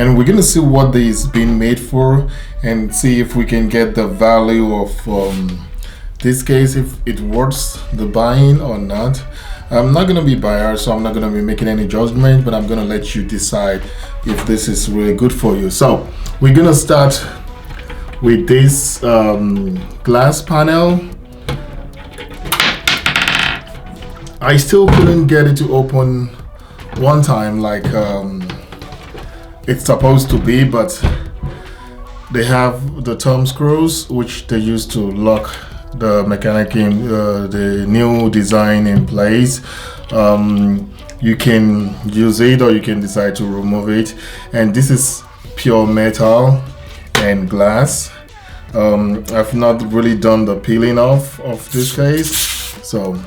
And we're gonna see what this is being made for and see if we can get the value of this case, if it worth the buying or not. I'm not gonna be biased, so I'm not gonna be making any judgment, but I'm gonna let you decide if this is really good for you. So we're gonna start with this glass panel. I still couldn't get it to open one time like it's supposed to be, but they have the thumb screws which they use to lock the mechanic in the new design in place. You can use it or you can decide to remove it, and this is pure metal and glass. I've not really done the peeling off of this case, so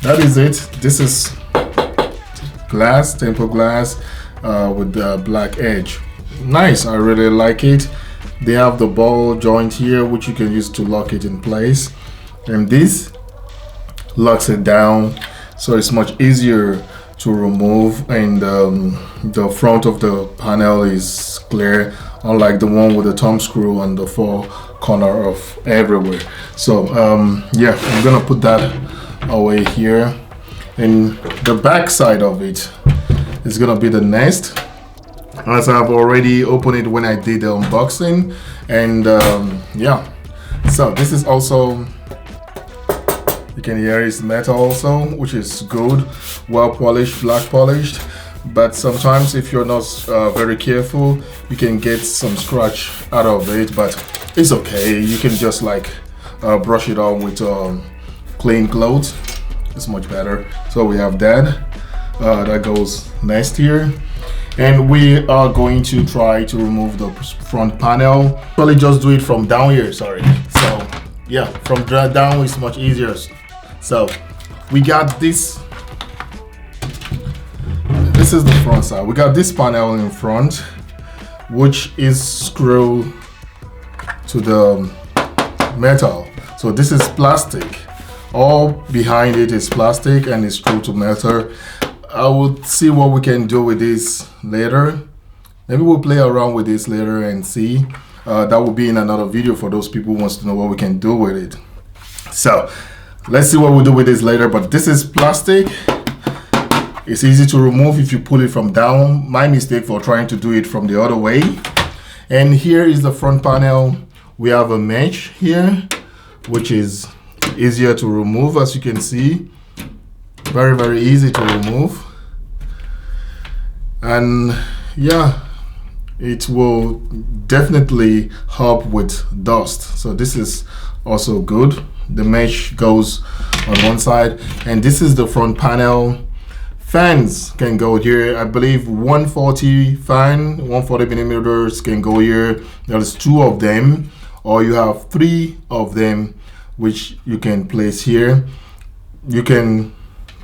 that is it. This is glass, tempered glass with the black edge. Nice, I really like it. They have the ball joint here which you can use to lock it in place, and this locks it down, so it's much easier to remove, and the front of the panel is clear, unlike the one with the thumb screw on the four corner of everywhere. So yeah, I'm gonna put that away here, and the back side of it is gonna be the nest, as I've already opened it when I did the unboxing. And yeah, so this is also, you can hear it's metal also, which is good, well polished, black polished. But sometimes if you're not very careful, you can get some scratch out of it, but it's okay. You can just like brush it on with clean clothes. It's much better. So we have that that goes next here, and we are going to try to remove the front panel. Probably just do it from down here, sorry. So yeah, from down is much easier. So we got this. This is the front side. We got this panel in front, which is screwed to the metal. So this is plastic. All behind it is plastic and it's screwed to metal. I will see what we can do with this later. Maybe we'll play around with this later and see. That will be in another video for those people who wants to know what we can do with it. So let's see what we'll do with this later. But this is plastic. It's easy to remove if you pull it from down. My mistake for trying to do it from the other way. And here is the front panel. We have a mesh here, which is easier to remove, as you can see. Very, very easy to remove. And yeah, it will definitely help with dust. So this is also good. The mesh goes on one side, and this is the front panel. Fans can go here. I believe 140 fan, 140 millimeters can go here. There's 2 of them, or you have 3 of them, which you can place here. You can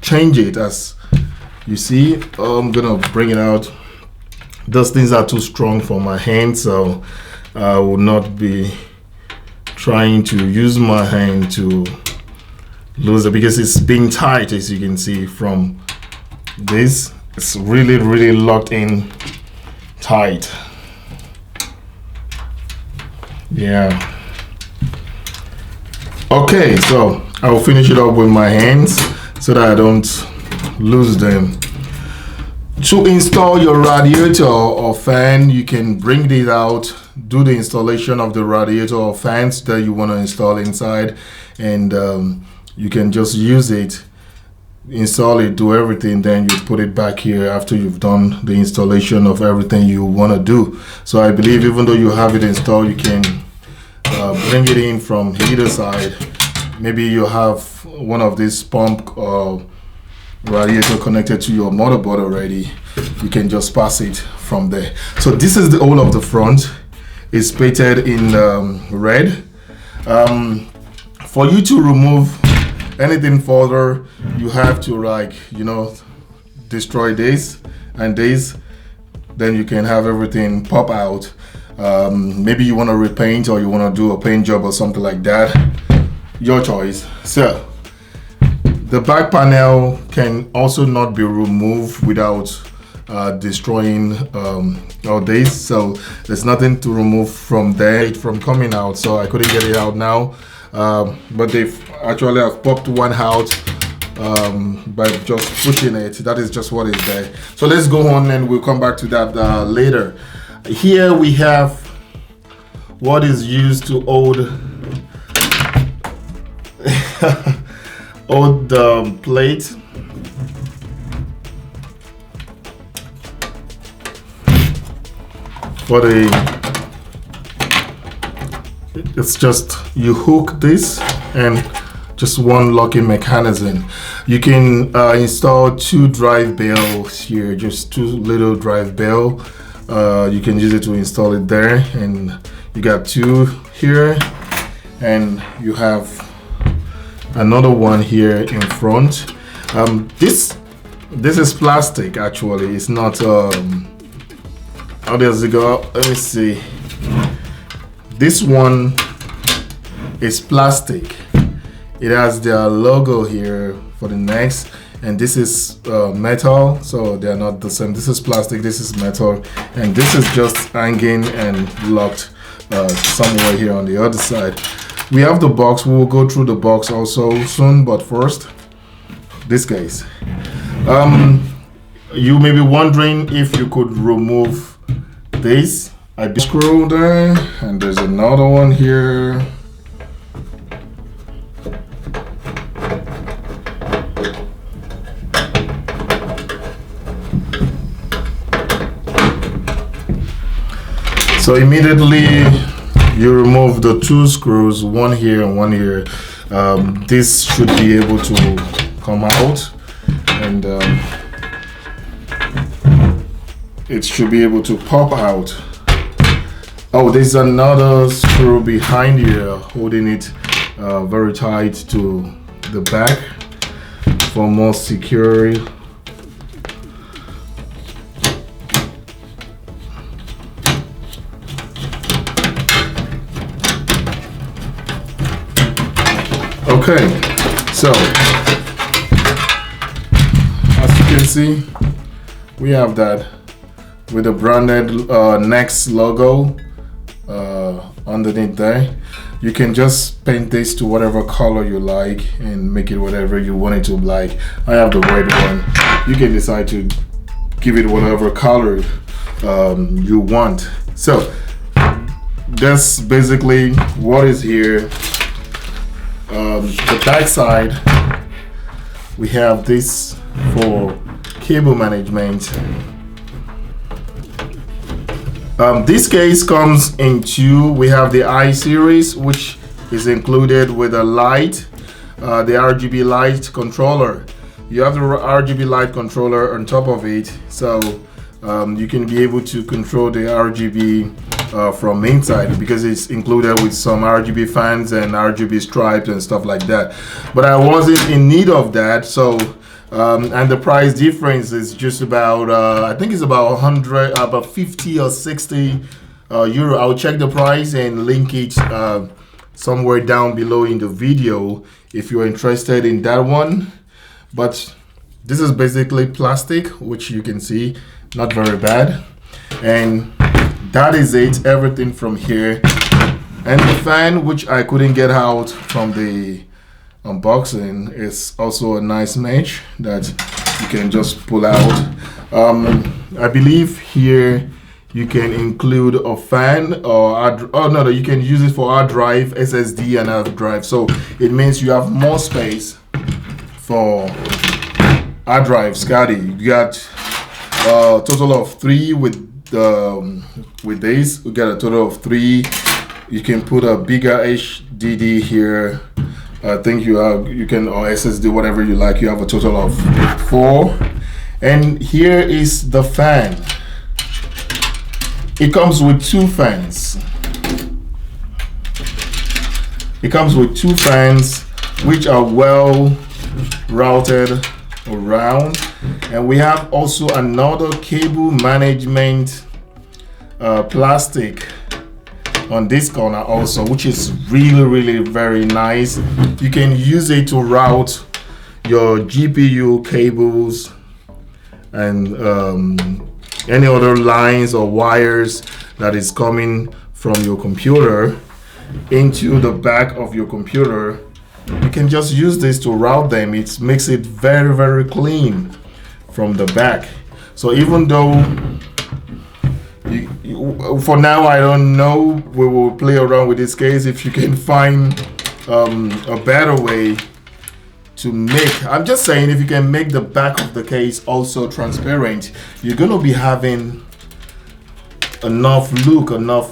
change it as you see. I'm gonna bring it out. Those things are too strong for my hand, so I will not be trying to use my hand to lose it, because it's being tight, as you can see from this. It's really, really locked in tight. Yeah. Okay, so I will finish it up with my hands so that I don't lose them. To install your radiator or fan, you can bring this out, do the installation of the radiator or fans that you want to install inside, and you can just use it, install it, do everything, then you put it back here after you've done the installation of everything you want to do. So I believe even though you have it installed, you can bring it in from either side. Maybe you have one of these pump or radiator connected to your motherboard already. You can just pass it from there. So this is the whole of the front. It's painted in red. For you to remove anything further, you have to, like, you know, destroy this and this, then you can have everything pop out. Maybe you want to repaint, or you want to do a paint job or something like that. Your choice. So The back panel can also not be removed without destroying all this, so there's nothing to remove from there from coming out, so I couldn't get it out now, but they've actually have popped one out by just pushing it. That is just what is there. So let's go on and we'll come back to that later. Here we have what is used to hold the plate. For it's just you hook this and just one locking mechanism. You can install 2 drive bells here, just 2 little drive bell. You can use it to install it there, and you got 2 here, and you have another one here in front. This is plastic actually. It's not. How does it go? Let me see. This one is plastic. It has their logo here for the necks, and this is metal, so they are not the same. This is plastic, this is metal, and this is just hanging and locked somewhere here on the other side. We have the box. We will go through the box also soon, but first, this case. You may be wondering if you could remove this. I screw there, and there's another one here. So immediately you remove the 2 screws, one here and one here. This should be able to come out, and it should be able to pop out. Oh, there's another screw behind here holding it very tight to the back for more security. Okay, so as you can see, we have that with the branded Next logo underneath there. You can just paint this to whatever color you like and make it whatever you want it to be like. I have the red one. You can decide to give it whatever color you want. So that's basically what is here. The back side, we have this for cable management. This case comes in 2. We have the I series, which is included with a light, the RGB light controller. You have the RGB light controller on top of it, so you can be able to control the RGB from inside, because it's included with some RGB fans and RGB stripes and stuff like that. But I wasn't in need of that, so and the price difference is just about I think it's about 50 or 60 euro. I'll check the price and link it somewhere down below in the video if you're interested in that one. But this is basically plastic, which you can see, not very bad, and that is it. Everything from here, and the fan, which I couldn't get out from the unboxing, is also a nice mesh that you can just pull out. I believe here you can include a fan or no, you can use it for hard drive, SSD and hard drive, so it means you have more space for hard drive. Scotty, you got a total of 3 with this. We got a total of 3. You can put a bigger HDD here. I think you can, or SSD, whatever you like. You have a total of 4. And here is the fan. It comes with 2 fans. It comes with 2 fans, which are well routed around. And we have also another cable management plastic on this corner also, which is really very nice. You can use it to route your GPU cables and any other lines or wires that is coming from your computer into the back of your computer. You can just use this to route them. It makes it very, very clean from the back. So even though for now I don't know, we will play around with this case. If you can find a better way to make, I'm just saying, if you can make the back of the case also transparent, you're gonna be having enough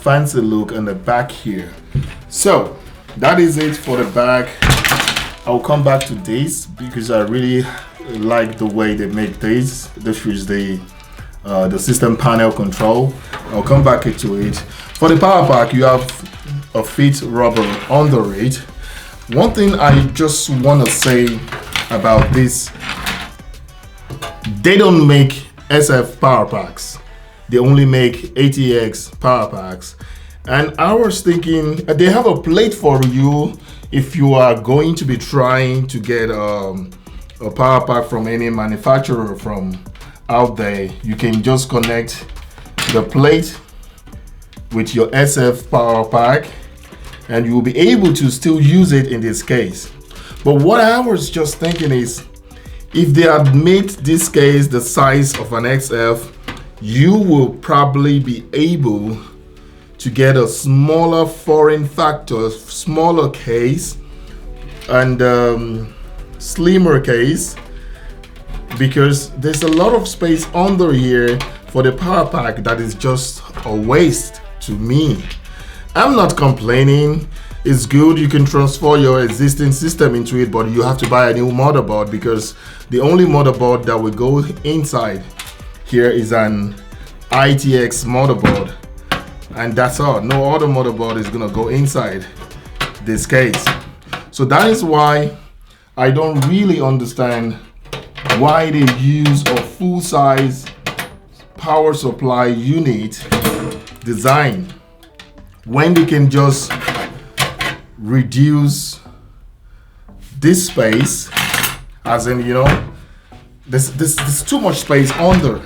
fancy look on the back here. So that is it for the back. I'll come back to this because I really like the way they make this. This is the system panel control. I'll come back to it. For the power pack, you have a fit rubber under it. One thing I just want to say about this, they don't make SF power packs. They only make ATX power packs. And I was thinking they have a plate for you if you are going to be trying to get a power pack from any manufacturer from out there. You can just connect the plate with your SF power pack and you will be able to still use it in this case. But what I was just thinking is, if they had made this case the size of an XF, you will probably be able to get a smaller foreign factor, smaller case and slimmer case, because there's a lot of space under here for the power pack that is just a waste to me. I'm not complaining. It's good, you can transfer your existing system into it, but you have to buy a new motherboard, because the only motherboard that will go inside here is an ITX motherboard, and that's all. No other motherboard is gonna go inside this case. So that is why I don't really understand why they use a full-size power supply unit design when they can just reduce this space, as in, you know, there's too much space under.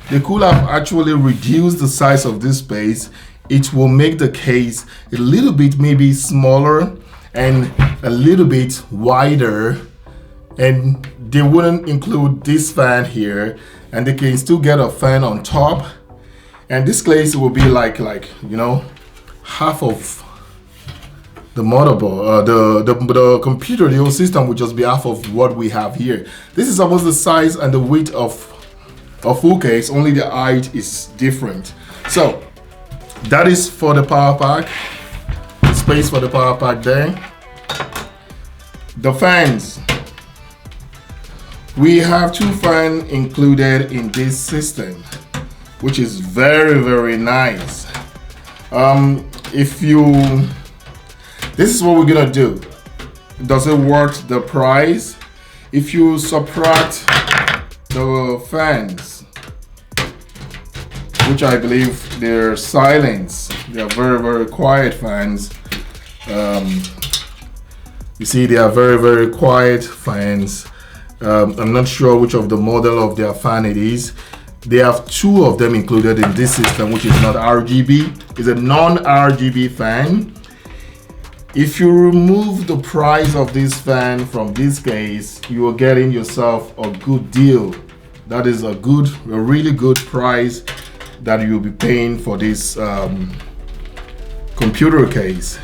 They could have actually reduced the size of this space. It will make the case a little bit maybe smaller and a little bit wider, and they wouldn't include this fan here, and they can still get a fan on top, and this case will be like you know, half of the motherboard, the computer, the whole system will just be half of what we have here. This is almost the size and the width of a full case, only the height is different. So that is for the power pack, the space for the power pack there. The fans, we have 2 fans included in this system, which is very, very nice. This is what we're gonna do. Does it worth the price? If you subtract the fans, which I believe they're silent, they're very, very quiet fans. You see, they are very, very quiet fans. I'm not sure which of the model of their fan it is. They have 2 of them included in this system, which is not RGB. It's a non-RGB fan. If you remove the price of this fan from this case, you are getting yourself a good deal. That is a really good price that you'll be paying for this computer case.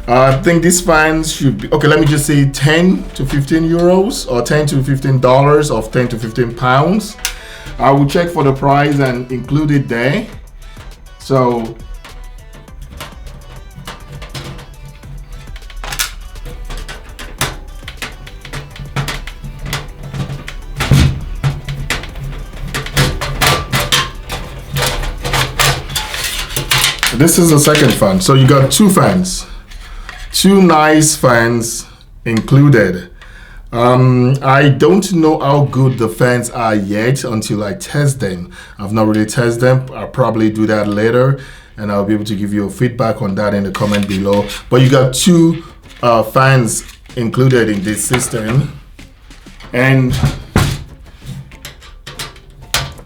I think this fan should be, okay, let me just say 10 to 15 euros or 10 to 15 dollars or 10 to 15 pounds. I will check for the price and include it there. So this is the second fan. So you got 2 fans, 2 nice fans included. I don't know how good the fans are yet until I test them. I've not really tested them. I'll probably do that later, and I'll be able to give you a feedback on that in the comment below. But you got 2 fans included in this system. And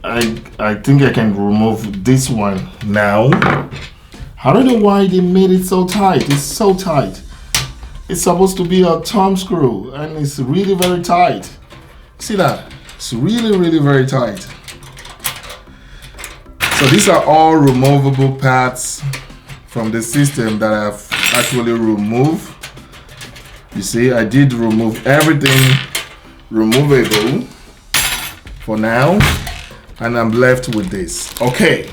I think I can remove this one now. I don't know why they made it so tight. It's so tight. It's supposed to be a thumb screw and it's really very tight. See that? It's really very tight. So these are all removable parts from the system that I've actually removed. You see, I did remove everything removable for now, and I'm left with this. Okay,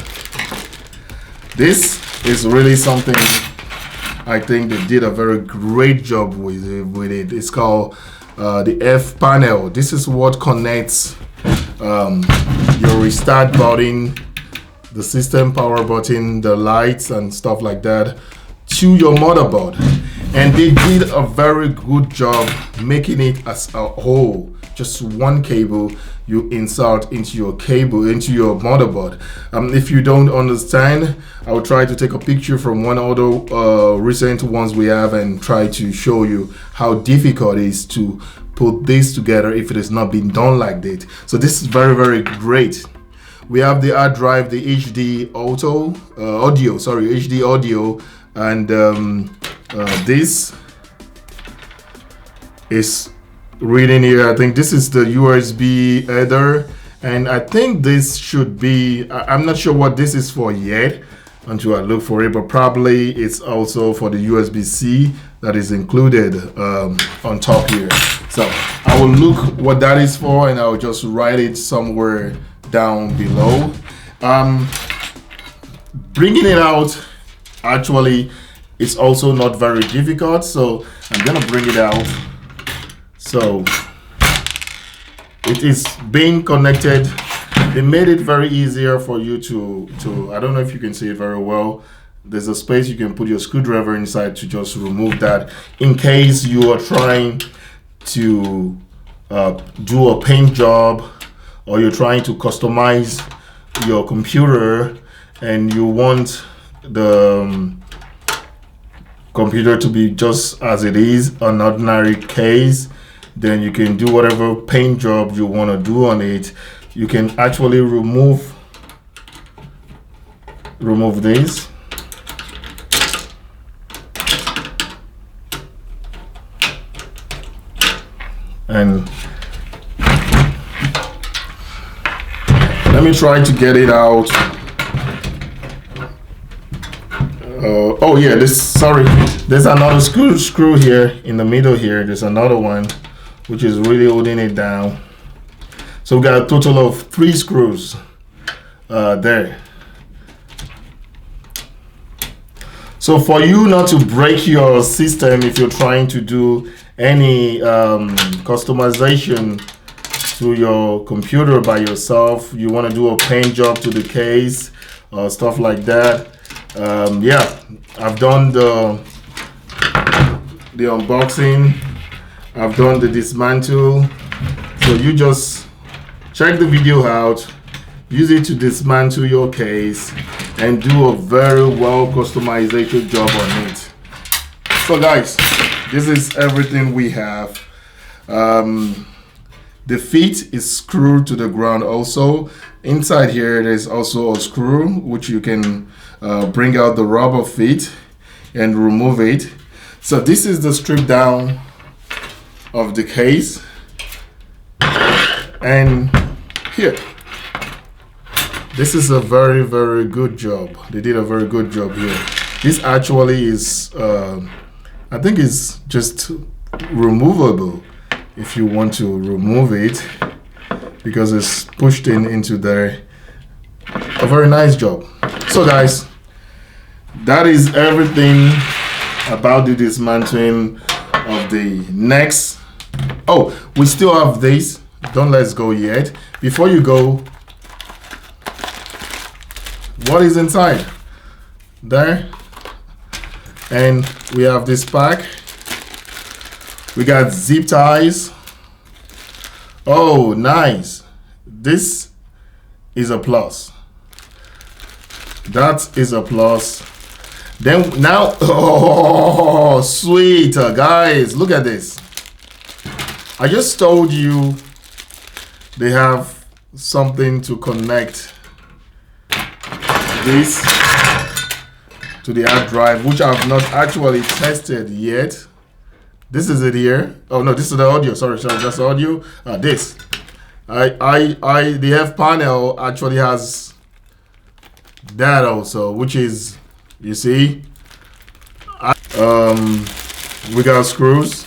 this is really something I think they did a very great job with it. It's called the F panel. This is what connects your restart button, the system power button, the lights and stuff like that to your motherboard. And they did a very good job making it as a whole. Just one cable you insert into your motherboard. If you don't understand, I will try to take a picture from one of the recent ones we have and try to show you how difficult it is to put this together if it has not been done like that. So this is very great. We have the hard drive, the HD audio, and this is reading here. I think this is the USB header, and I think this should be, I'm not sure what this is for yet until I look for it, but probably it's also for the USB-C that is included on top here. So I will look what that is for and I'll just write it somewhere down below. Bringing it out actually is also not very difficult, so I'm gonna bring it out. So it is being connected. They made it very easier for you to I don't know if you can see it very well. There's a space you can put your screwdriver inside to just remove that in case you are trying to do a paint job, or you're trying to customize your computer and you want the computer to be just as it is, an ordinary case. Then you can do whatever paint job you want to do on it. You can actually remove this. And let me try to get it out. Oh yeah, there's another screw here in the middle here. There's another one which is really holding it down. So we got a total of 3 screws there. So for you not to break your system, if you're trying to do any customization to your computer by yourself, you want to do a paint job to the case, stuff like that. Yeah, I've done the unboxing, I've done the dismantle. So you just check the video out, use it to dismantle your case and do a very well customization job on it. So guys, this is everything we have. The feet is screwed to the ground also. Inside here there's also a screw which you can bring out the rubber feet and remove it. So this is the strip down of the case, and here, this is a very good job. They did a very good job here. This actually is I think it's just removable if you want to remove it, because it's pushed into there. A very nice job. So guys, that is everything about the dismantling of the next. Oh, we still have this. Don't let's go yet. Before you go, what is inside there? And we have this pack. We got zip ties. Oh, nice. This is a plus. That is a plus. Then now, oh, sweet guys, look at this. I just told you they have something to connect this to the hard drive, which I've not actually tested yet. This is it here. Oh no, this is the audio. Sorry, that's audio. This. The F panel actually has that also, which is, you see, we got screws,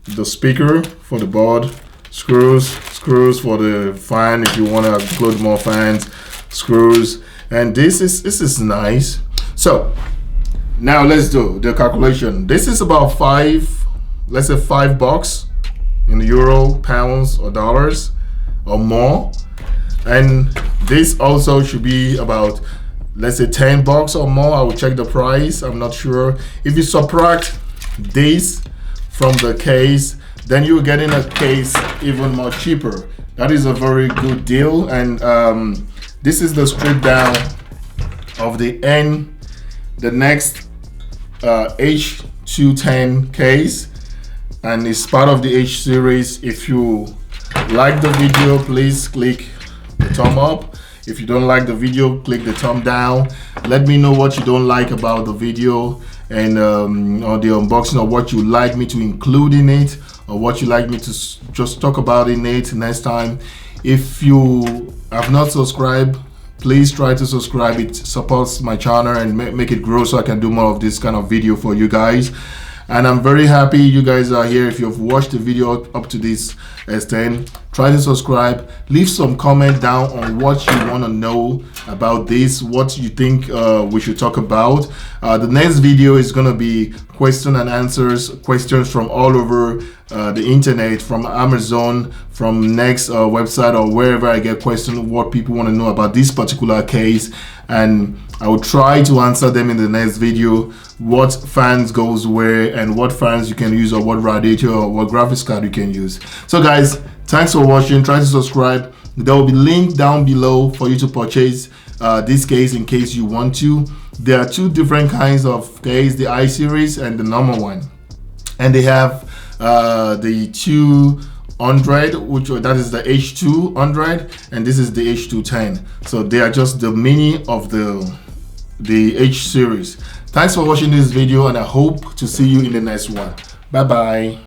the speaker for the board, screws for the fan if you want to include more fans, screws, and this is nice. So now let's do the calculation. This is about let's say $5 in euro, pounds, or dollars or more, and this also should be about, let's say, $10 or more. I will check the price, I'm not sure. If you subtract this from the case, then you're getting a case even more cheaper. That is a very good deal. And this is the strip down of the next H210 case, and it's part of the H series. If you like the video, please click the thumb up. If you don't like the video, click the thumb down. Let me know what you don't like about the video, and on the unboxing, or what you like me to include in it, or what you like me to just talk about in it next time. If you have not subscribed, please try to subscribe. It supports my channel and make it grow so I can do more of this kind of video for you guys. And I'm very happy you guys are here. If you've watched the video up to this extent, try to subscribe. Leave some comment down on what you want to know about this, what you think we should talk about. The next video is going to be question and answers, questions from all over the internet, from Amazon, from Next website, or wherever I get questions, what people want to know about this particular case, and I will try to answer them in the next video. What fans goes where, and what fans you can use, or what radiator or what graphics card you can use. So guys, thanks for watching. Try to subscribe. There will be link down below for you to purchase this case in case you want to. There are two different kinds of case, the I series and the normal one, and they have the 200, which that is the H200, and this is the H210. So they are just the mini of the H series. Thanks for watching this video, and I hope to see you in the next one. Bye bye.